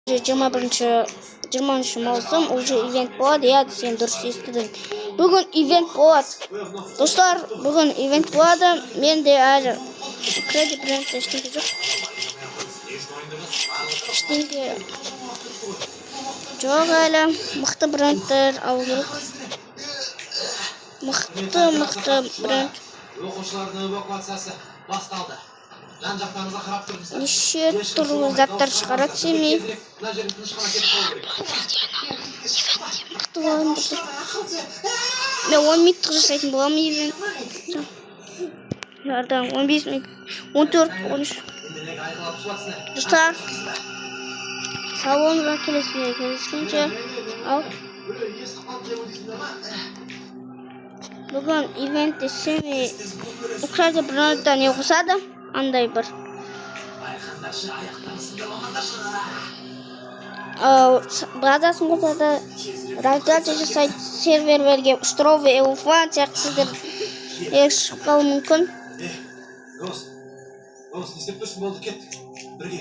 20 маусым уже ивент болады, иә, сен дұрыс естідің. Бүгін ивент болады. Достар, бүгін ивент болады. Менде әлі кредит брендте ештеңе жоқ. Ештеңе жоқ әлі. Мықты брендтер алу керек. Мықты бренд. Оқушылардың эвакуациясы басталды. Жан-жақтарыңызға қарап тұрыңыздар. Неше түрлі заттар шығарады семей. Мықты боламын. Мен 10 минуттық жасайтын боламын ивент. Жардан 15 минут, 14, 13. Достар, сау болыңыздар, келескенше. Ал. Бүгін ивентте семей Украина брендта не қосады? Андай бір. Базасын қосады. Трансляция жасайды серверлерге. Устровый Эуфан сияқты сіздер шығып қалуы мүмкін. Дос, не істеп тұрсың, болды, кеттік. Бірге.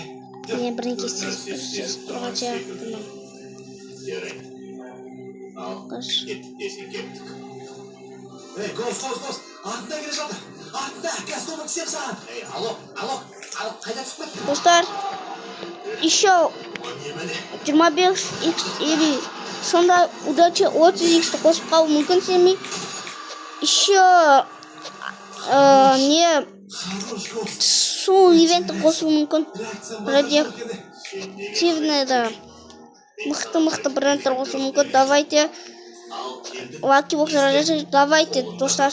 Не, бірге сіз тұрған сияқтымын. Гос, артында келе жатыр. Артында, газ көмір тісем саған. Алло, қайда түсіп кеттің? Достар, еще 25x или сонда удача 30x қосып қалуы мүмкін семей. Еще не су ивентті қосуы мүмкін. Радиоактивный да мықты брендтер қосуы мүмкін. Давайте лаки бокс, давайте, достар.